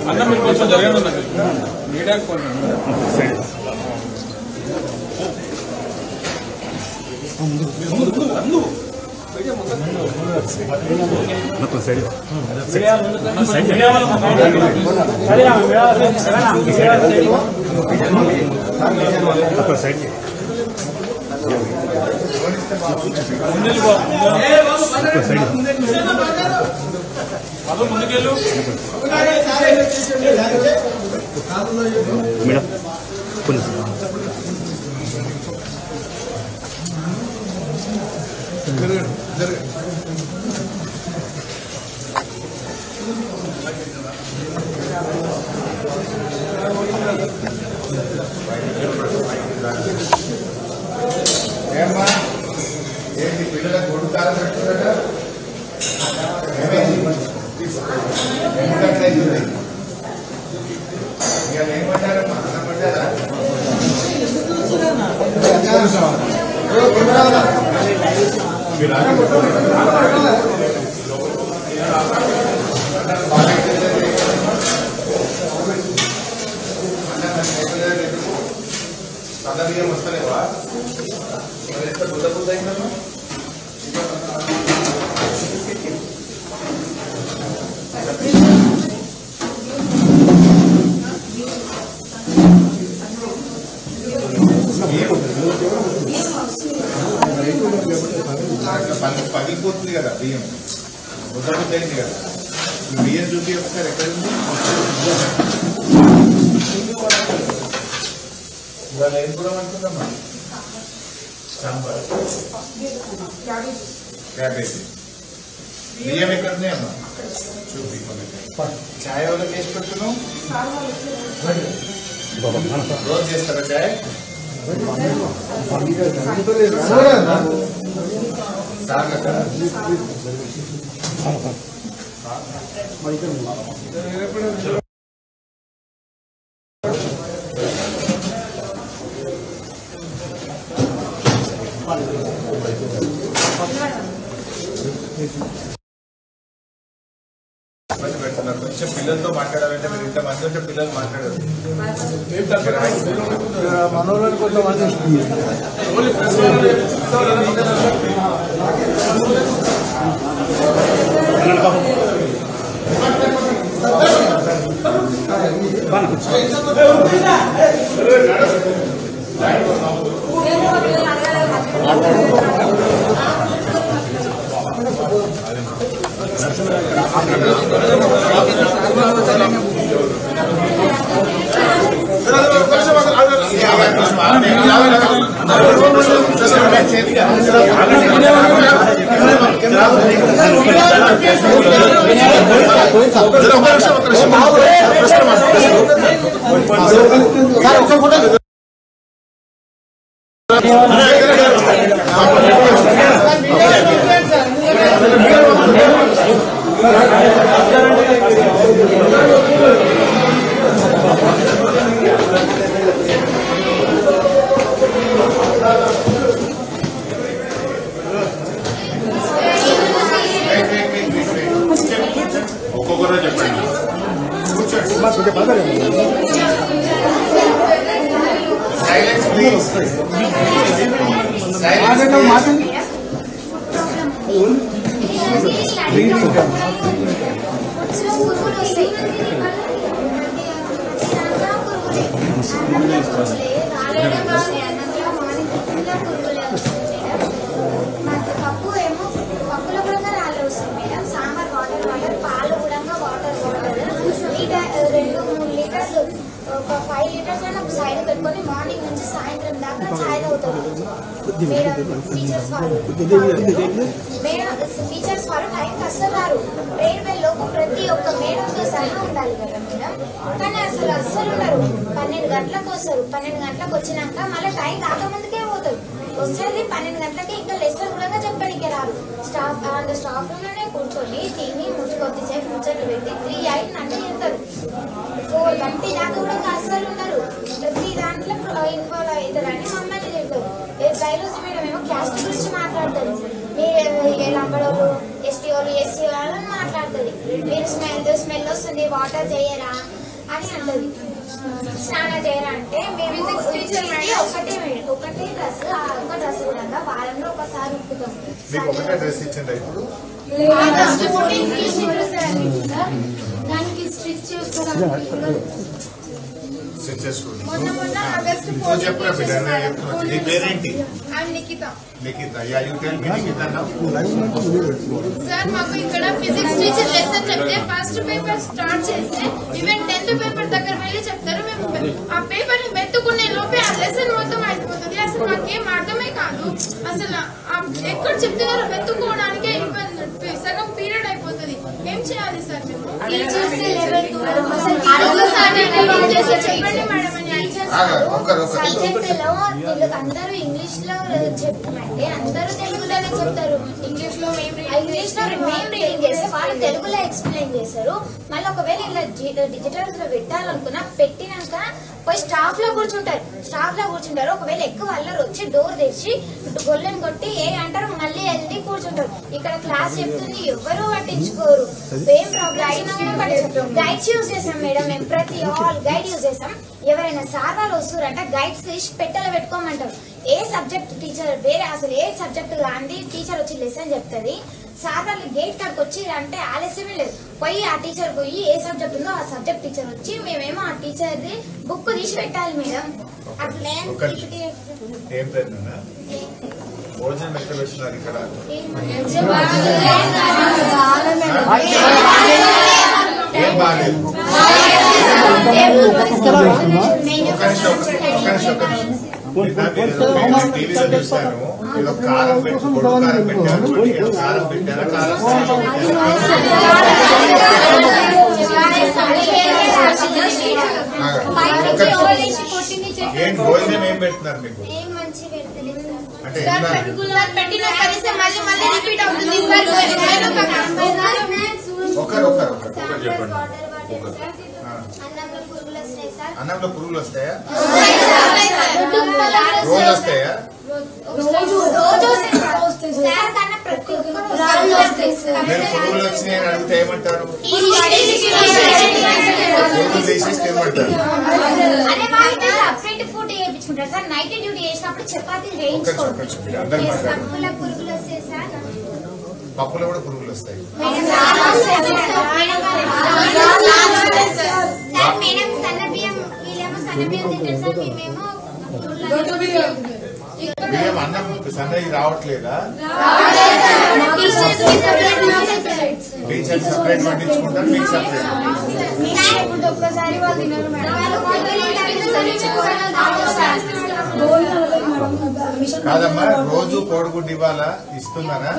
అన్న మీరు కొంచెం జరగండి మీడియాకి కొంచెం ముందుకెళ్ళు మేడం ఏమ్మా ఏంటి పిల్లలకు కొడుతారా పెట్టుకుంటారా ఇక ఏమంటారమ్మా అన్నమంటారా సదర్యం వస్తలేవా ఎంత బుద్ధ బుద్ధ అయిందమ్మా పగిలిపోతుంది కదా బియ్యం బుద్ధ బుద్ధ అయింది కదా ఈ బియ్యం చూపి ఒకసారి ఎక్కడుంది ఇవాళ ఏం కూడా అనుకుందమ్మా సాంబార్ క్యాబేజీ బియ్యం ఎక్కడున్నాయమ్మా చూపి ఛాయ్ వాళ్ళకి వేసి పెట్టున్నావు రోజు చేస్తారా ఛాయ్ పెడుతున్నారు కొంచెం పిల్లలతో మాట్లాడాలంటే మీరు ఇంతమంది ఉంటే పిల్లలు మాట్లాడారు మనోళ్ళని కొంతమంది ఒక్కొక్కరు చెప్పండి సైలెన్స్ ప్లీజ్ పప్పు ఏమో పప్పుల కూడా రాళ్ళు వస్తుంది మేడం. సాంబార్ వాటర్ పాలు కూడా వాటర్ 2-3 లీటర్స్ ఒక 5 లీటర్స్ అయినా సైడ్ పెట్టుకొని మార్నింగ్ నుంచి సాయంత్రం దాకా ఛాయ్ తాగుతుంది మేడం. టీచర్స్ వారు టైంకి అస్సలు రారు. ప్రేయర్ బెల్ లోపు ప్రతి ఒక్క మేడంతో సహా ఉండాలి కదా మేడం. కానీ అస్సలు ఉండరు. 12 గంటలకు వస్తారు. 12 గంటలకు వచ్చినాక మళ్ళీ టైం కాకముందుకే పోతారు. వచ్చేది 12 గంటలకి ఇంకా లెసన్ కూడా చెప్పడానికి రారు. స్టాఫ్ రూమ్లోనే కూర్చొని తిని కొద్దిసేపు ముచ్చట్లు పెట్టి 3-8 అంటే చేస్తారు. 4:20 దాకా కూడా అస్సలు ఉండరు. ప్రతి దాంట్లో ఇన్వాల్వ్ అవుతారని మమ్మల్ని చెప్తారు. బయాలజీ మేడం ఏమో క్యాస్ట్ గురించి మాట్లాడతారు. మీరు లంబడోళ్ళు, ఎస్టీ వాళ్ళు, ఎస్సీ వాళ్ళని మాట్లాడుతుంది. మీరు స్మెల్ వస్తుంది వాటర్ చేయరా అని అంటది. స్నానం చేయరా అంటే మేము ఒకటే డ్రెస్ ఒక డ్రెస్ కూడా వారంలో ఒకసారి ఉప్పుతాం. ఒకటే డ్రెస్ ఇచ్చిందా ఇప్పుడు? దానికి స్టిచ్ చేసుకోవడానికి చెప్పరా బిడ్డ, నీ పేరేంటి? Nikhita. Yeah you tell me Nikhita now. Sir మాకు ఇక్కడ ఫిజిక్స్ టీచర్ లెసన్ చెప్తే ఫస్ట్ పేపర్ స్టార్ట్ చేస్తే ఈవెన్ 10th పేపర్ దగ్గర వెళ్ళి చెప్తారు. మేము ఆ పేపర్ ని మెత్తుకునే లోపే ఆ లెసన్ మొత్తం అయిపోతుంది. అసలు మాకేం అర్థమే కాదు. అసలు ఎక్కడ చెప్తున్నారో మెత్తుకోవడానికే ఇబ్బంది, సగం పీరియడ్ అయిపోతుంది. ఏం చేయాలి సార్ మేము? చెప్పండి మేడం. సబ్జెక్ట్ లో అందరూ ఇంగ్లీష్ లో చెప్తామంటే అందరూ తెలుగులోనే చెప్తారు. ఇంగ్లీష్ లో మేము రీడింగ్ చేస్తే వాళ్ళు తెలుగులో ఎక్స్ప్లెయిన్ చేస్తారు. మళ్ళీ ఒకవేళ ఇలా డిజిటల్స్ లో పెట్టాలనుకున్నా పెట్టినాక పోయి స్టాఫ్ లో కూర్చుంటారు. ఒకవేళ ఎక్కువ అల్లరి వచ్చి డోర్ తెచ్చి గొల్లెని కొట్టి ఏ అంటారు మళ్ళీ వెళ్ళి కూర్చుంటారు. ఇక్కడ క్లాస్ చెప్తుంది ఎవరు పట్టించుకోరు. ఏం ప్రాబ్లం గైడ్స్ యూజ్ చేసాం మేడం. మేము ప్రతి ఆల్ గైడ్ యూజ్ చేసాం. ఎవరైనా సార్ వాళ్ళు వస్తారంటే గైడ్స్ తీసి పెట్టెలో పెట్టుకోమంటారు. ఏ సబ్జెక్ట్ టీచర్ వేరే అసలు ఏ సబ్జెక్ట్ గాంధీ టీచర్ వచ్చి లెసన్ చెప్తుంది. సార్ వాళ్ళు గేట్ కాడికి వచ్చి అంటే ఆలస్యమే లేదు. పోయి ఆ టీచర్ పోయి ఏ సబ్జెక్ట్ ఉందో ఆ సబ్జెక్ట్ టీచర్ వచ్చి మేమేమో ఆ టీచర్ది బుక్ తీసి పెట్టాలి మేడం. అట్లా భోజనం ఎక్కడ పెడుతున్నారు? ఇక్కడ ఏం బాగాలేదు. టీవీలో చూస్తాను ఏదో కారం పెట్టి పొడు కారం పెట్టారు, కారం పెట్టారా? ఏం భోజనం ఏం పెడుతున్నారు మీకు? అంటే చెప్పండి. అన్నంలో పురుగులు వస్తాయా? రోజు వస్తాయా? నేను పురుగులు వచ్చినాయని అడిగితే ఏమంటారు? పురుగులు తీసేస్తే ఏమంటారు? నైట్ డ్యూటీ చేసినప్పుడు చపాతీలు వేయించుకోండి. పప్పులో కూడా పురుగులు వస్తాయి. బియ్యం అన్నం సన్నది రావట్లేదా? టీచర్ సపరేట్ పండించుకుంటారు, మీకు సపరేట్. కాదమ్మా, రోజు కోడిగుడ్డు ఇవ్వాలా? ఇస్తున్నారా?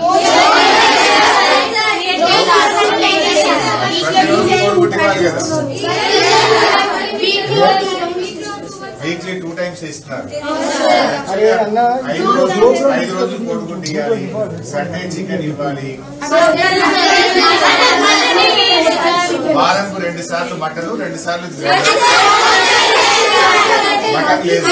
ప్రతిరోజు కోడిగుడ్డు ఇవ్వాలి కదా? వీక్లీ 2 times ఇస్తున్నారు. 5 రోజులు కోడిగుడ్డు ఇవ్వాలి, సండే చికెన్ ఇవ్వాలి, వారంకు 2 సార్లు మటన్, 2 సార్లు మటన్ లేదు.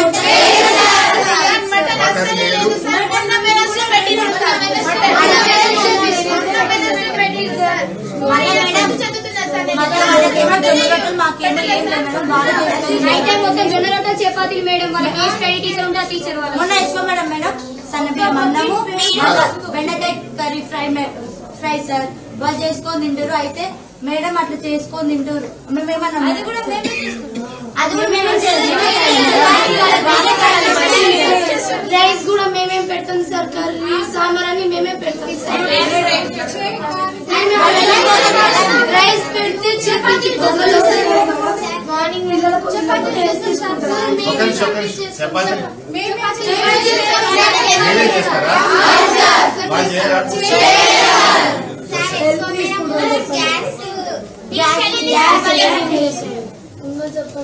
మటన్ లేదు. చపాతీలు మేడం వాళ్ళకి స్టడీ టీచర్ ఉంటే టీచర్ వాళ్ళు మేడం మేడం సన్నబియ్యం అన్నము బెండకాయ కర్రీ ఫ్రై సార్ వాళ్ళు చేసుకొని తింటారు. అయితే మేడం అట్లా చేసుకొని తింటారు. మేమేమన్నా రైస్ కూడా మేమేం పెడతాం సార్. కర్రీ సాంబార్ అని మేమే పెడతాం సార్. రైస్ పెడితే chapati morning chapati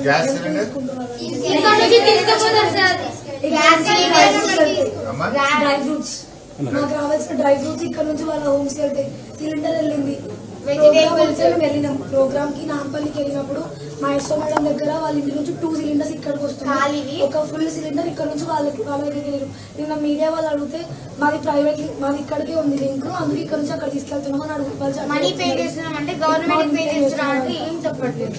gas cylinder తీసుకుపోతారు సార్. మాకు రావాల్సిన డ్రై ఫ్రూట్స్ ఇక్కడ నుంచి వాళ్ళ హోమ్స్ కి వెళ్తే సిలిండర్ వెళ్ళింది. వెళ్ళినాం ప్రోగ్రామ్ కి నాంపల్లికి వెళ్ళినప్పుడు మా ఎస్ఓ మేడం దగ్గర వాళ్ళ ఇంటి నుంచి 2 సిలిండర్స్ ఇక్కడికి వస్తుంది, ఒక ఫుల్ సిలిండర్ ఇక్కడ నుంచి వాళ్ళ దగ్గరికి వెళ్ళారు. నిన్న మీడియా వాళ్ళు అడిగితే మాది ప్రైవేట్, మాది ఇక్కడికే ఉంది లింక్, అందుకే ఇక్కడ నుంచి అక్కడ తీసుకెళ్తున్నాం అని అడుగుతారు. మనీ పే చేస్తున్నాం అంటే గవర్నమెంట్ పే చేస్తున్నాం అంటే ఏం చెప్పట్లేదు.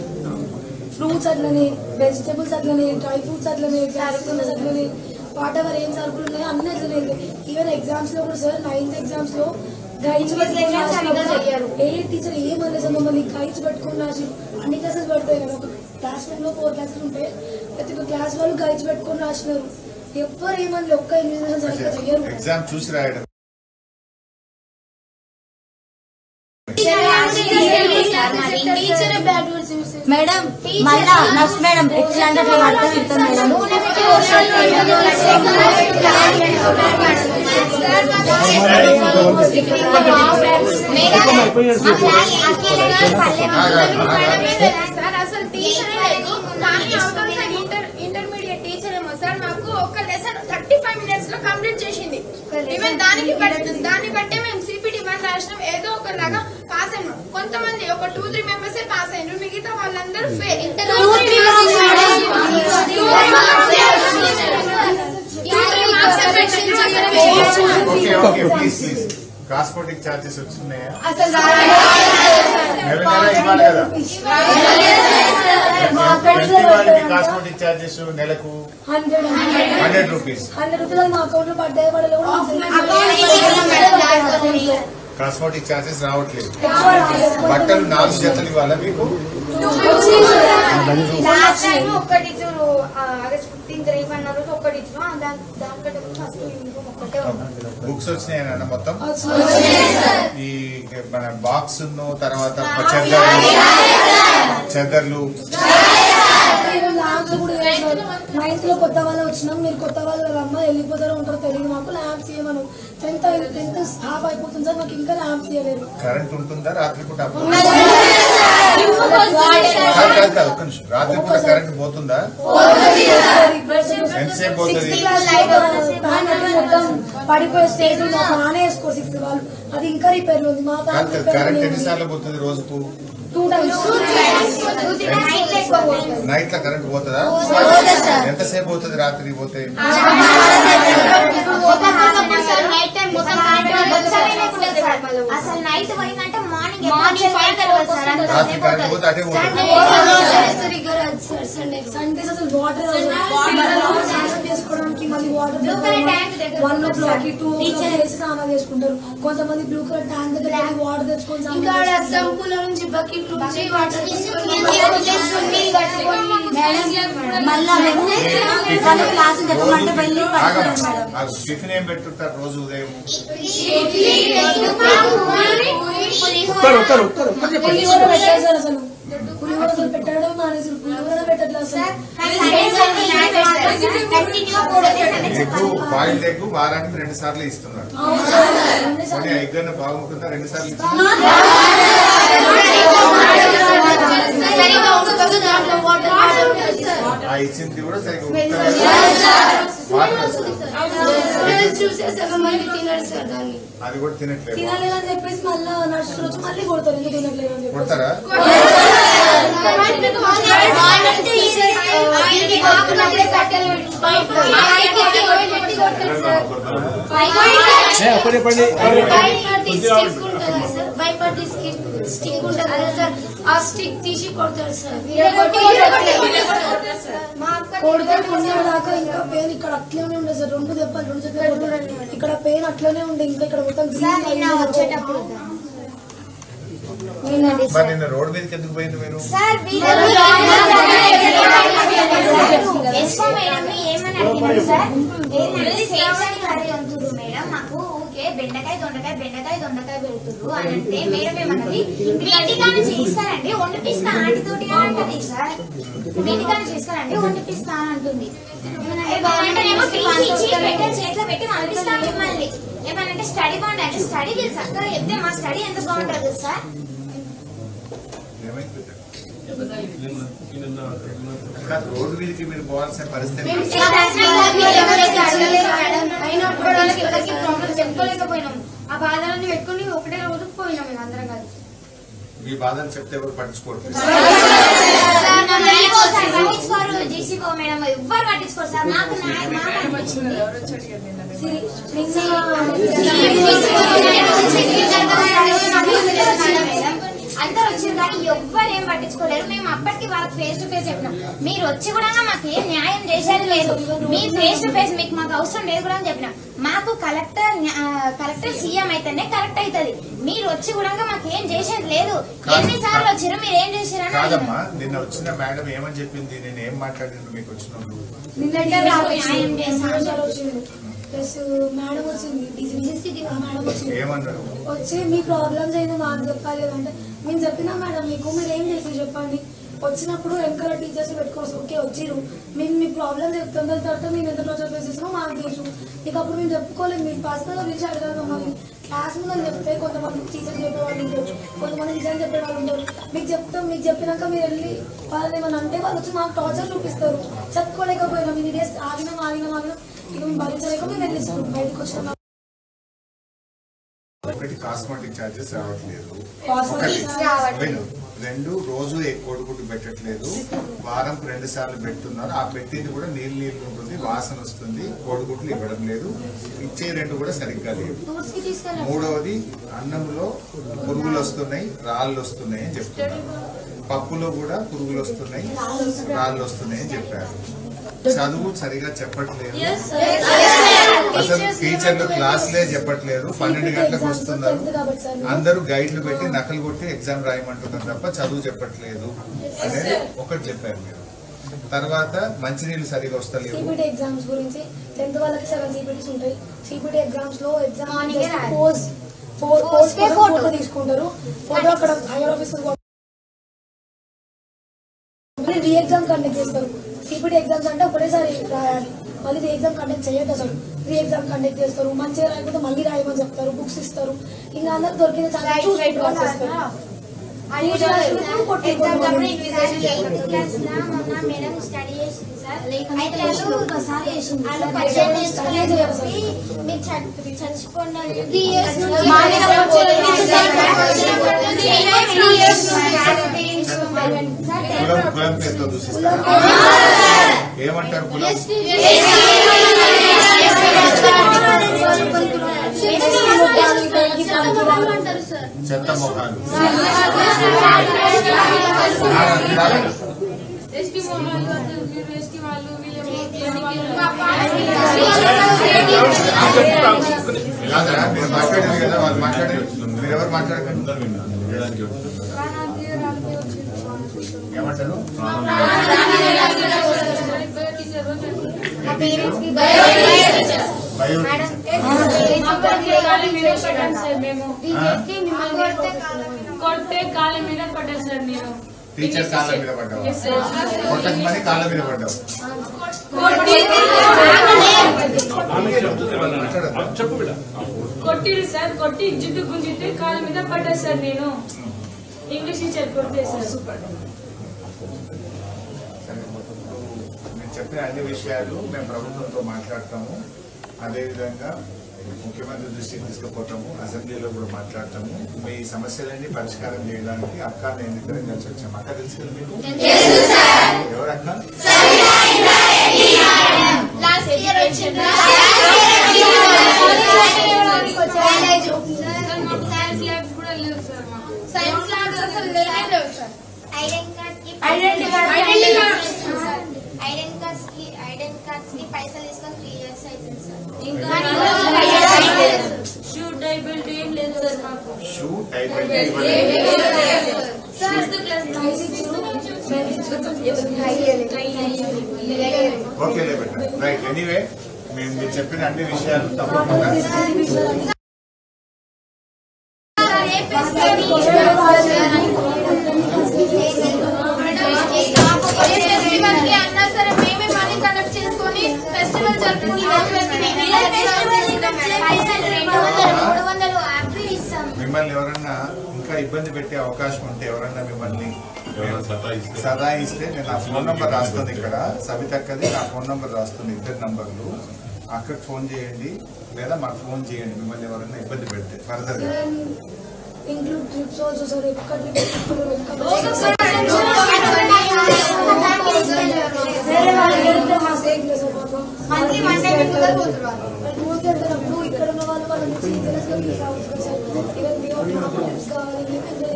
ఫ్రూట్స్ అట్లనే, వెజిటేబుల్స్ అట్లనే, డ్రై ఫ్రూట్స్ అట్లనే, సరుకులు అట్లనే, వాట్ ఎవర్ ఏం సరుకులు ఉన్నాయో అన్ని అట్లనే. ఈవెన్ ఎగ్జామ్స్ లో కూడా సార్ 9th ఎగ్జామ్స్ లో గైడ్స్ ఏ టీచర్ ఏమనేసి మమ్మల్ని గైడ్స్ పెట్టుకుని రాసి అన్ని క్లాసెస్ పెడతాయి కదా. ఒక క్లాస్ రూమ్ లో 4 క్లాసులు ఉంటే ప్రతి ఒక్క క్లాస్ వాళ్ళు గైడ్స్ పెట్టుకుని రాసినారు. ఎవ్వరు ఏమని ఒక్క ఇన్విజిలేషన్ సరిగ్గా చెయ్యరు. ఎగ్జామ్ చూసి రాయడం మేడం మళ్ళా నర్స్ మేడం ఎట్లా అంటే అట్లా పడతా తిడతాం మేడం. అసలు టీచరే లేదు, కానీ ఇంటర్మీడియట్ టీచర్ ఏమో సార్ మాకు ఒక లెసన్ 35 minutes లో కంప్లీట్ చేసింది. ఈవెన్ దాన్ని బట్టే మేము CPT 1 రాసినాం, ఏదో ఒకలాగా పాస్ అయినాం. కొంతమంది ఒక 2-3 మెంబర్స్ పాస్ అయినారు, మిగతా వాళ్ళందరూ ఫెయిల్. ట్రాన్స్పోర్టింగ్ చార్జెస్ వచ్చినాయా? అసలు ఇవ్వాలి కదా. ట్రాన్స్పోర్టింగ్ చార్జెస్ నెలకు 100 రూపీస్. 100 రూపాయలు మా అకౌంట్ లో పడ్డాయి, పడలేవు. ట్రాన్స్పోర్టింగ్ చార్జెస్ రావట్లేదు. బట్టలు 4 జతలు ఇవ్వాలా మీకు? లాస్ట్ టైం ఒక్కటి ఇచ్చారు, ఆగస్ట్ 15th రేపన్న రోజు ఒక్కటి ఇచ్చాం. దానికంటే ఫస్ట్ యూనిఫామ్ ఒక్కటే ఉంది. బుక్స్ వచ్చినాయన్న మొత్తం? ఈ మన బాక్స్ తర్వాత చెదర్లు 9th లో కొత్త వాళ్ళు వచ్చినాం, మీరు కొత్త వాళ్ళు రమ్మ వెళ్ళిపోతారో ఉంటారో తెలియదు మాకు. ల్యాంప్స్ ఇవ్వమను. 10th హాఫ్ అయిపోతుంది సార్, మాకు ఇంకా ల్యాంప్స్ ఇవ్వలేదు. కరెంట్ ఉంటుందా రాత్రిపూట? ఒక్క నిమిషం, రాత్రిపూట కరెంట్ పోతుందా? ఎంతసేపు పోతుంది? పడిపోయే స్టేజ్ ఆనే వేసుకోరు 6th వాళ్ళు, అది ఇంకా రిపేర్ ఉంది. మా కరెంట్ ఎన్నిసార్లు పోతుంది రోజుకు? 2 times. నైట్ లో కరెంట్ పోతుందా? ఎంతసేపు పోతుంది రాత్రి పోతే? అసలు నైట్ పోయిందంటే మార్నింగ్ రాత్రి కరెంట్ పోతే అదే పోతుంది. సండేస్ అసలు వాటర్ చేసుకోవడానికి మళ్ళీ వాటర్ 1 o'clock 2 o'clock స్నానం చేసుకుంటారు. కొంతమంది బ్లూ కలర్ ట్యాంక్ దగ్గర వాటర్ తెచ్చుకొని నుంచి బకెట్ మళ్ళా మేము వాళ్ళ క్లాస్ చెప్పమంటే వెళ్ళి టిఫిన్ ఏం పెట్టుంటారు రోజు ఉదయం? పులిహోర పెట్టారు సార్, అసలు పులిహోర అసలు పెట్టడం మానేసి పులిహోర పెట్టట్లేదు సార్. ఎగ్గు బాయిల్డ్ ఎగ్గు వారానికి 2 సార్లు ఇస్తున్నారు. ఎగ్ అన్న బాగుంటుందా? 2 సార్లు ఇస్తున్నారు. ఇచ్చింది కూడా సరిగ్గా అది కూడా తినట్లేదు. తినలేదని చెప్పేసి మళ్ళీ నర్సు రోజు మళ్ళీ కొడతారు, ఎందుకు తినట్లేదు అని చెప్పి. కొడతారా? స్టిక్ ఉంటుంది కదా సార్, ఆ స్టిక్ తీసి కొడతారు సార్. కొడతారు కొన్నాడు దాకా ఇంకా పెయిన్ ఇక్కడ అట్లనే ఉండే సార్. 2 దెబ్బలు 2 చెట్లు ఇక్కడ పెయిన్ అట్లనే ఉండే. ఇంకా ఇక్కడ మొత్తం వచ్చేటప్పుడు మరి నిన్న రోడ్ మీదకి ఎందుకు పోయింది మీరు? సార్ ఏమని అడిగింది సార్, ఏంటంటే సేఫ్ అని కర్రీ వంతురు మేడం, మాకు ఊకే బెండకాయ దొండకాయ పెడుతురు అని అంటే మేడం ఏమన్నది, ఇంటికా నుంచి ఇస్తారండి వండిపిస్తా ఆంటీ తోటి అంటది సార్. ఇంటికా నుంచి ఇస్తారండి వండిపిస్తా అని అంటుంది. చేతిలో పెట్టి పంపిస్తాం మిమ్మల్ని. ఏమనంటే స్టడీ బాగుంది అంటే స్టడీ తెలుసు అక్కడ చెప్తే మా స్టడీ ఎంత బాగుంటుంది సార్. రోడ్డు మీదకి మీరు పోవాల్సిన పరిస్థితి చెప్పుకోలేకపోయినాం. ఆ బాధలన్నీ పెట్టుకుని ఒకటే రోజు పోయినాం మేము అందరం కలిసి. మీ బాధను చెప్తే ఎవరు పట్టించుకోవట్లేదు. జీసీఓ మేడం ఎవ్వరు పట్టించుకోరు సార్. మాకు అందరు వచ్చింది కానీ ఎవ్వరు ఏం పట్టించుకోలేరు. మేము అప్పటికి వాళ్ళకి ఫేస్ టు ఫేస్ చెప్పినాం, మీరు వచ్చి కూడా మాకు ఏం న్యాయం చేసేది లేదు, మీ ఫేస్ టు ఫేస్ మీకు మాకు అవసరం లేదు కూడా అని చెప్పినాం. మాకు కలెక్టర్ సీఎం అయితేనే కరెక్ట్ అవుతుంది, మీరు వచ్చి కూడా మాకు ఏం చేసేది లేదు. ఎన్నిసార్లు వచ్చారు, మీరు ఏం చేసారు? కాదమ్మా, నిన్న వచ్చిన మేడం ఏమని చెప్పింది, నేను ఏం మాట్లాడిన మీకు వచ్చినప్పుడు ప్లస్ మేడం వచ్చింది, మేడం వచ్చింది, ఏమన్నారు? వచ్చి మీ ప్రాబ్లమ్స్ ఏందో మాకు చెప్పాలి అంటే మేము చెప్పినా మేడం మీకు మీరు ఏం చేసి చెప్పండి. వచ్చినప్పుడు వెనకాల టీచర్స్ పెట్టుకోవచ్చు, ఓకే వచ్చిరు మేము మీ ప్రాబ్లమ్స్ చెప్తాం, దాని తర్వాత మేము ఎంత టార్చర్ ఫేస్ చేసినా మాకు తెలుసు. మీకు అప్పుడు మేము చెప్పుకోలేదు, మీరు పర్సనల్గా పిలిచి అడగాలి మమ్మల్ని. క్లాస్ ముందు చెప్తే కొంతమంది టీచర్స్ చెప్పేవాళ్ళు ఉంటారు, కొంతమంది టీచర్స్ చెప్పేవాళ్ళు ఉంటారు. మీకు చెప్తాం, మీకు చెప్పినాక మీరు వెళ్ళి వాళ్ళని ఏమన్నా అంటే వాళ్ళు వచ్చి మాకు టార్చర్ చూపిస్తారు. చెప్పుకోలేకపోయినా మీ డేస్ ఆగినాం ఇక మేము భరించలేక మేము వెళ్ళిస్తాం బయటకు వచ్చినాం. ఒకటి కాస్మెటిక్ ఛార్జెస్ రావట్లేదు, రావట్లేదు. రెండు రోజు కోడిగుడ్డు పెట్టట్లేదు, వారంకు 2 సార్లు పెడుతున్నారు. ఆ పెట్టింది కూడా నీళ్ళు ఉంటుంది, వాసన వస్తుంది, కోడిగుడ్లు ఇవ్వడం లేదు, ఇచ్చే రెండు కూడా సరిగ్గా లేదు. మూడవది అన్నంలో పురుగులు వస్తున్నాయి, రాళ్ళు వస్తున్నాయి అని చెప్తున్నారు. పప్పులో కూడా పురుగులు వస్తున్నాయి, రాళ్ళు వస్తున్నాయి అని చెప్పారు. చదువు సరిగా చెప్పట్లేదు, అసలు టీచర్లు క్లాసులే చెప్పట్లేదు. 12 గంటలకు వస్తున్నారు, అందరూ గైడ్లు పెట్టి నకలు కొట్టి ఎగ్జామ్ రాయమంటున్నారు తప్ప చదువు చెప్పట్లేదు అనేది ఒకటి చెప్పారు మీరు. తర్వాత మంచినీళ్ళు సరిగా వస్తలేవు. సిబిటి ఎగ్జామ్స్ గురించి 10th వాళ్ళకి 7 సిబిటీస్ ఉంటాయి. సిబిటి ఎగ్జామ్స్ లో ఎగ్జామ్ ఫోటో తీసుకుంటారు, ఫోటో అక్కడ hire officer re exam conduct చేస్తారు. సిబిటి ఎగ్జామ్స్ అంటే ఒకటేసారి రాయాలి, మళ్ళీ రీ ఎగ్జామ్ కండక్ట్ చేయదు. అసలు రీ ఎగ్జామ్ కండక్ట్ చేస్తారు, మంచిగా రాయకపోతే మళ్ళీ రాయమని చెప్తారు, బుక్స్ ఇస్తారు. ఇంకా అందరు దొరికిన చాలా మేడం స్టడీ చేసింది సార్, మీరు చచ్చిపోండి కులం పేరుతో దూషిస్తారు. ఏమంటారు కులం? చెత్త మొఖాలు. కాదా మీరు మాట్లాడేది కదా, వాళ్ళు మాట్లాడేది, మీరు ఎవరు మాట్లాడకండి. ఏమంటారు? కొడితే కాళ్ళ మీద పడ్డా సార్ నేను. టీచర్ కాళ్ళ మీద పడ్డావు, కొట్టకమని కాళ్ళ మీద పడ్డావు. కొట్టిరు సార్, కొట్టి జిడ్డు గుంజితే కాళ్ళ మీద పడ్డా సార్ నేను. ఇంగ్లీష్ టీచర్ కొడితే సార్. నేను చెప్పిన అన్ని విషయాలు మేము ప్రభుత్వంతో మాట్లాడతాము, అదేవిధంగా ముఖ్యమంత్రి దృష్టికి తీసుకుపోతాము, అసెంబ్లీలో కూడా మాట్లాడతాము. మీ సమస్యలన్నీ పరిష్కారం చేయడానికి అక్క నేను ఇద్దరం కలిసి వచ్చాము. అక్క తెలుసు కదా మీకు? ఎవరు అక్క? సైన్స్ ల్యాబ్స్ అసలు లేనే లేవు సార్. ఐడెంటి కార్డ్స్ కి పైసలు తీసుకొని 3 years అవుతుంది సార్. షూ టై బెల్ట్ ఏం లేదు సార్ మాకు. షూ టై బెల్ట్ ఓకే బెట్ట రైట్. ఎనీవే మీరు చెప్పిన అన్ని విషయాలు తప్పకుండా అన్నా సరే మేమే మనీ కలెక్ట్ చేసుకొని ఫెస్టివల్ మిమ్మల్ని ఎవరన్నా ఇంకా ఇబ్బంది పెట్టే అవకాశం ఉంటే, ఎవరన్నా మిమ్మల్ని సదాయిస్తే నేను నా ఫోన్ నంబర్ రాస్తుంది ఇక్కడ, సవితక్కది నా ఫోన్ నంబర్ రాస్తుంది, 2 నంబర్లు. అక్కడికి ఫోన్ చేయండి లేదా మాకు ఫోన్ చేయండి. మిమ్మల్ని ఎవరైనా ఇబ్బంది పెడితే ఫర్దర్ గా ఇంక్లూడ్ ట్రిప్స్ ఆల్సో సార్. ఒక్క ట్రిప్ వేరే వాళ్ళకి వెళ్తే మా స్టేక్ లేదు సార్. పాపం టూర్కి వెళ్తున్నప్పుడు ఇక్కడ ఉన్న వాళ్ళు వాళ్ళ నుంచి తెలుసుకొని రావచ్చు సార్. ఈవెన్ ట్రిప్స్ కావాలి ఎంజాయ్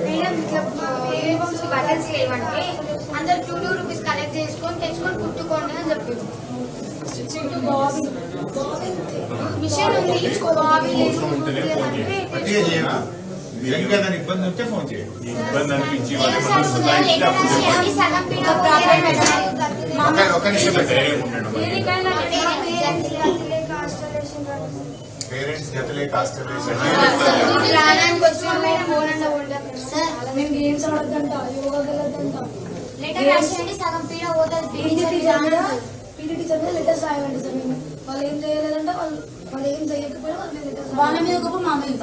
మేడం ఇట్లా యూనిఫామ్స్ కి బటన్స్ లేవంటే అందరు 2 రూపీస్ కలెక్ట్ చేసుకొని తెచ్చుకొని కుట్టుకోండి అని చెప్పింది. మిషన్ ఉంది బాబీ లేదు ఇబ్బంది ఉంటే ఫోన్ చేయండి. సగం పీడ ఒక నిమిషం పేరెంట్స్ జతలే కాన్స్టలేషన్ మేము గేమ్స్ ఆడద్దంట, యోగా వెళ్ళొద్దంట. లెటర్ రాసేయండి సగం పీడ పోతుంది. పీటీ టీచర్ మీద లెటర్స్ రాయమండి సార్. మేము వాళ్ళు ఏం చేయలేదంటే వాళ్ళు ఏం చేయకపోయినా వాళ్ళ మీద లెటర్స్ వాళ్ళ మీద ఒక మా మీద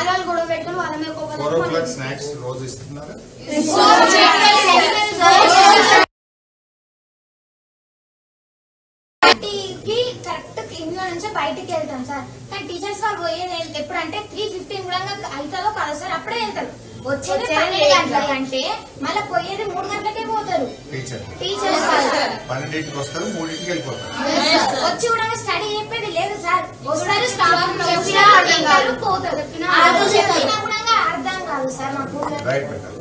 వాళ్ళు గొడవ పెట్టుకుని వాళ్ళ మీద 4 o'clock స్నాక్స్ రోజు ఇస్తున్నారా? కరెక్ట్ ఇంట్లో నుంచి బయటికి వెళ్తాం సార్. కానీ టీచర్స్ వాళ్ళు పోయేది ఎప్పుడంటే 3:15 కూడా అవుతుందో కాదు సార్. అప్పుడే వెళ్తారు. వచ్చేది 12 గంటలకి అంటే మళ్ళీ పోయేది 3 గంటలకే పోతారు టీచర్స్. 12కి వస్తారు, 3కి వెళ్ళిపోతారు. వచ్చి కూడా స్టడీ చెప్పేది లేదు సార్. వస్తారు పోతారు. అర్థం కాదు సార్ మాకు. Right better.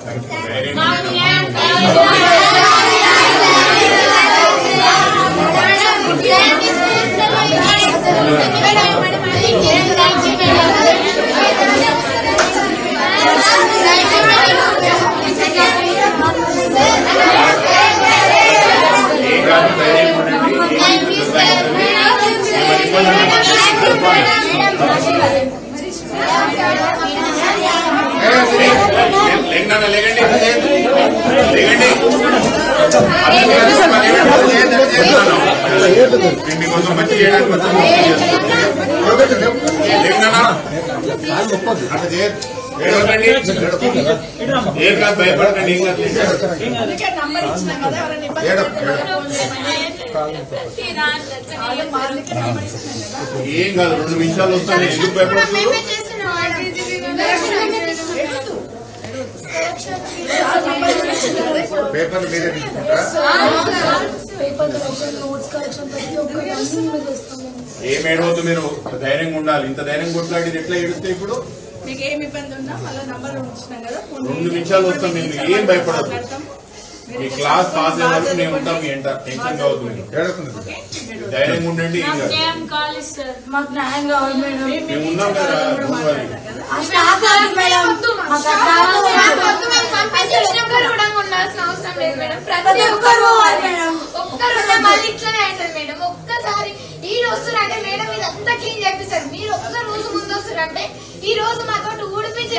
మీకోసం మంచి చేయడానికి భయపడకండి. ఏం కాదు, 2 నిమిషాలు వస్తాను. ఎందుకు భయపడుతున్నారు? పేపర్ మీరే ఏం ఏడవద్దు, మీరు ధైర్యంగా ఉండాలి. ఇంత ధైర్యం కొట్లాడి ఎట్లా ఏడుస్తే ఇప్పుడు మీకు ఏమి ఇబ్బంది ఉన్నా మళ్ళీ నంబర్ ఉంటున్నాం కదా. 2 నిమిషాలు వస్తాం. మేము ఏం భయపడదు. మీ క్లాస్ పాస్ అయ్యే వరకు మేము ఉంటాం. మీ ఎంట టెన్షన్ కావద్దు. ధైర్యంగా ఉండండి. మాకు న్యాయం కావాలి మేడం. మేము ఉన్నాం కదా. ఒక్కసారి ఈ రోజు అంటే మేడం ఇదంతా క్లీన్ చేపిస్తారు. మీరు ఒక్క రోజు ముందు వస్తారంటే ఈ రోజు మాతో ఊడిపించి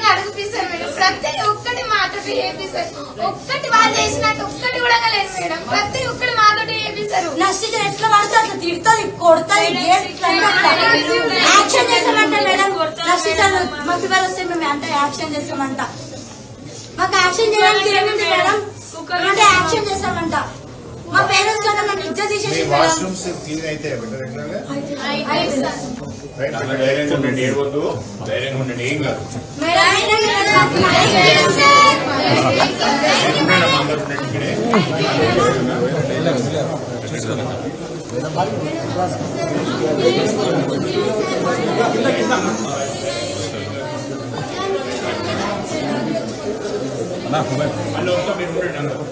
అడుగుపిస్తారు మేడం. ప్రతి ఒక్కటి మాతో చేపిస్తారు. ఒక్కటి వాళ్ళు చేసినట్టు ఒక్కటి కూడా లేదు మేడం. ప్రతి ఒక్కటి మాతో చేపిస్తారు. నష్టం ఎట్లా పడితే అట్లా తిడుతుంది, కొడుతుంది. యాక్షన్ చేస్తామంట మేడం. నష్టం మాకు ఇవాళ వస్తే మేము అంటే యాక్షన్ చేస్తామంట. మాకు యాక్షన్ చేయడానికి ఏముంది మేడం? అంటే యాక్షన్ చేస్తామంట. మా పేరెంట్స్ కన్నా మేము ఇజ్జత్ తీసేసి వాష్రూమ్స్ క్లీన్ అయితే ధైర్యంగా ఉండండి. ఏడవద్దు, ధైర్యంగా ఉండండి. ఏం కాదు. మళ్ళీ వస్తా, మీరు ఉండండి అందరూ.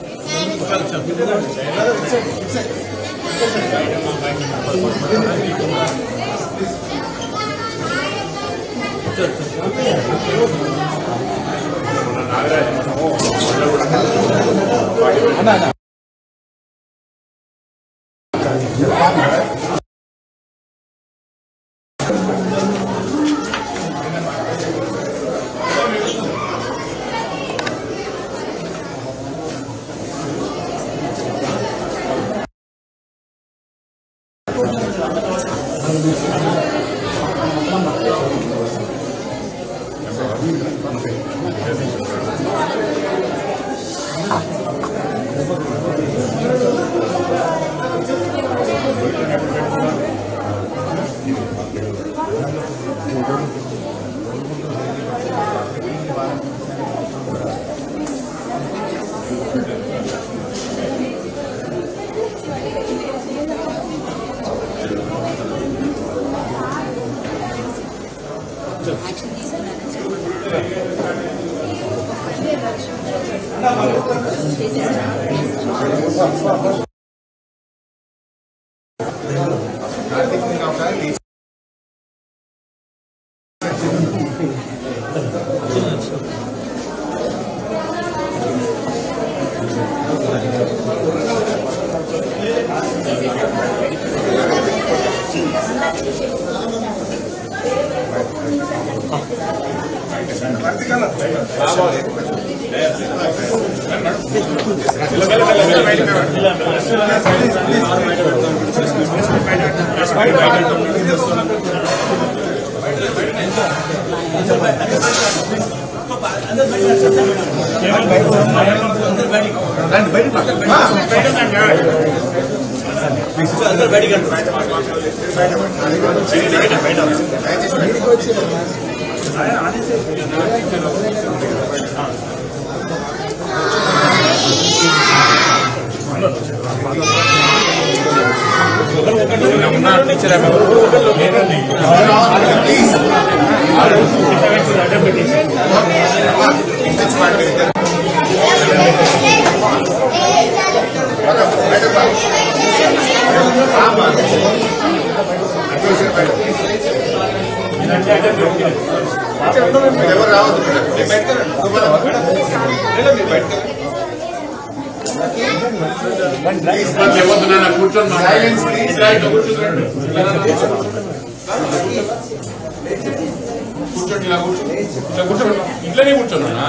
ఇంట్లోనే కూర్చోన్నా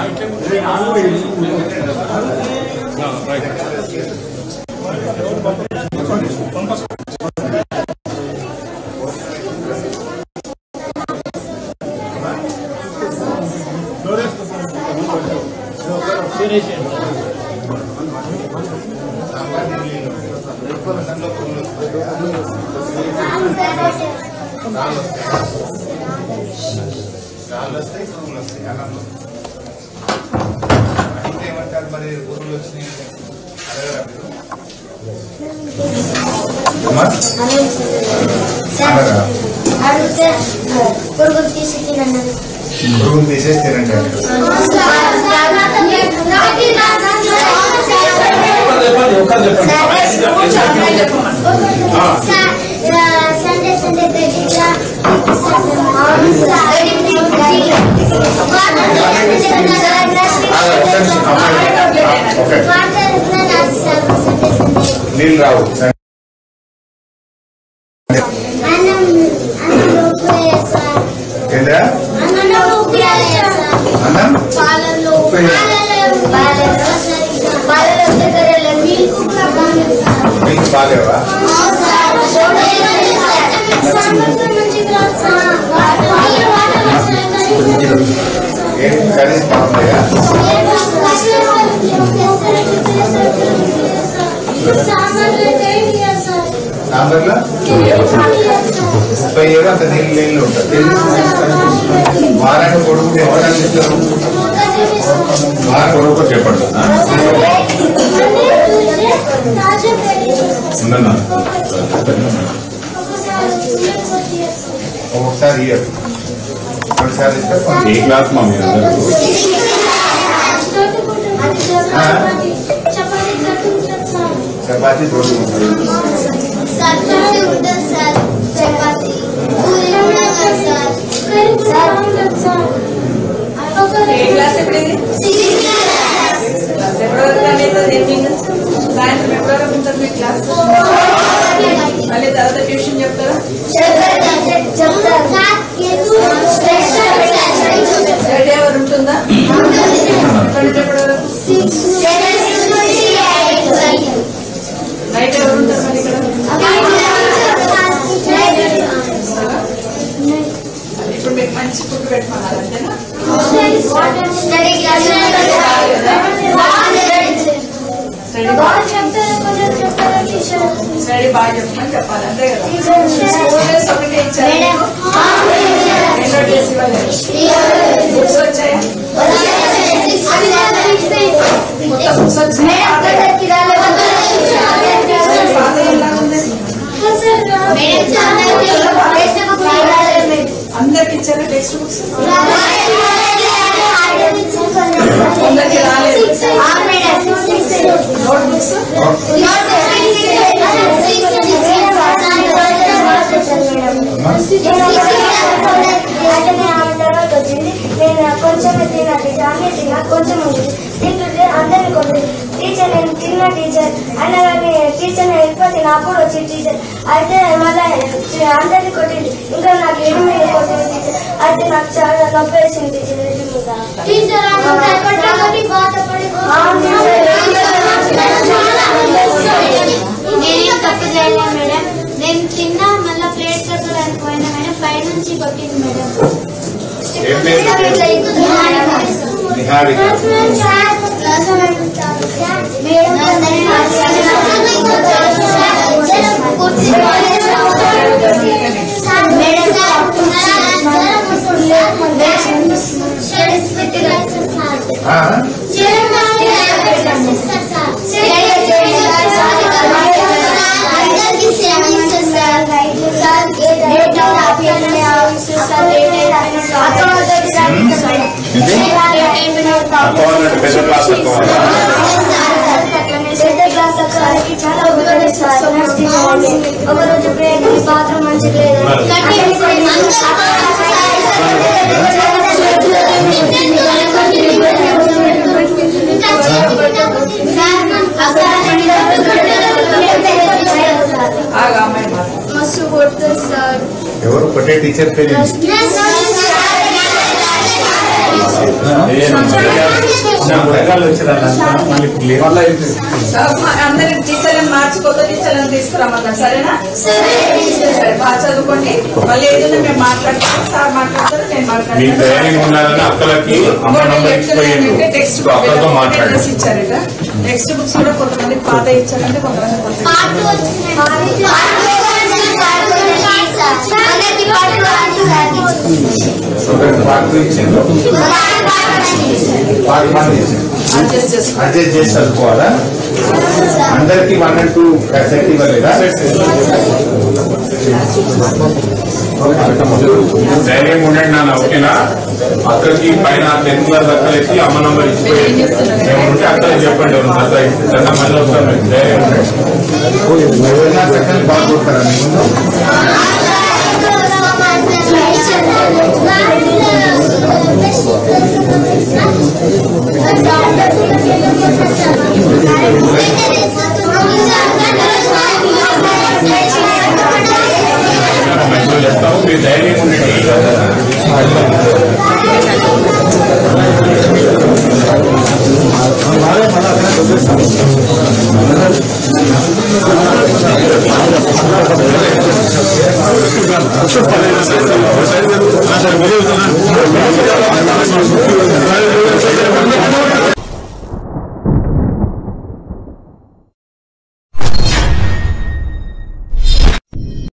ఏమంటారు మరి ఊర్లో వచ్చినాయి అడిగితే పురుగులు తీసి తినన్నారు. పురుగులు తీసేసి తినండి. సండే సండే నీళ్ళు రావు. ఏంటా అన్నం మీకు బాగాలేవా? ఏం కర్రీస్ బాగున్నాయా? సాంబార్లో 30 ఏళ్ళు అంత నీళ్ళు ఉంటుంది. వారానికి కొడుకు ఎవరైనా ఇస్తారు? వారం కొడుకు చెప్పండి. ఒక్కొక్కసారి ఇయర్ ఒకసారి ఇస్తే ఏ క్లాస్ మా మీరు చపాతీ రోజు ఉంటుంది. మళ్ళీ తర్వాత ట్యూషన్ చెప్తారా? రెడీ అవర్ ఉంటుందా? నైట్ ఎవరు ఉంటారు మరి ఇక్కడ? ఇప్పుడు మీకు మంచి ఫుడ్ పెట్టమన్నారు అంతేనా? స్టడీ బాగా చెప్పమని చెప్పాలి అంతే కదా? స్కూల్స్ ఒకటే ఇచ్చారు. బుక్స్ వచ్చాయా? బుక్స్ వచ్చాయా? అందరికి ఇచ్చారా టెక్స్ట్ బుక్స్? అందరికి రాలేదు. నోట్ బుక్స్ మిస్ వచ్చింది నేను కొంచెం తిన్నా కొంచెం తింటుంటే అందరినీ కొట్టింది టీచర్ నేను తిన్న టీచర్ అయినా కానీ టీచర్ వెళ్ళిపోతుంది అప్పుడు వచ్చి టీచర్ అయితే మళ్ళీ అందరినీ కొట్టింది ఇంకా నాకు ఏమి కొట్టింది టీచర్ అయితే నాకు చాలా నొప్పి వేసింది టీచర్ నేనేం తప్పు చేయలే మేడం నేను తిన్నా మళ్ళీ ప్లేట్ కట్టడానికి పోయినా మేడం పైనుంచి కొట్టింది మేడం ఒకరోజు బ్రేక్ బాత్రూమ్ మంచిగా లేదు మస్తు కొడుతుంది సార్. ఎవరు కొట్టే టీచర్ పేరు అందరి టీచర్లను మార్చిపోతే టీచర్లను తీసుకురామన్నా సరేనా సరే బాగా చదువుకోండి మళ్ళీ ఏదైనా మేము మాట్లాడతాం సార్ మాట్లాడతారు నేను మాట్లాడతాను టెక్స్ట్ ఇచ్చారట టెక్స్ట్ బుక్స్ కూడా కొంతమంది పాత ఇచ్చారంటే కొంతమంది అడ్జస్ట్ చేసి చదువుకోవాలా అందరికి 1 and 2 సెట్ ఇవ్వలేదా ధైర్యం ఉండండి నాన్న ఓకేనా అక్కడికి పైన 10th క్లాస్ అక్కడ ఎక్కి అమ్మ నంబర్ ఇచ్చిపోయింది ఏమంటే అక్కడ చెప్పండి అక్కడ ఇచ్చిన మళ్ళీ వస్తాం ధైర్యం ఉండండి బాగా కొడతారా చెప్తాము మీరు ధైర్యం ఉండండి Gracias.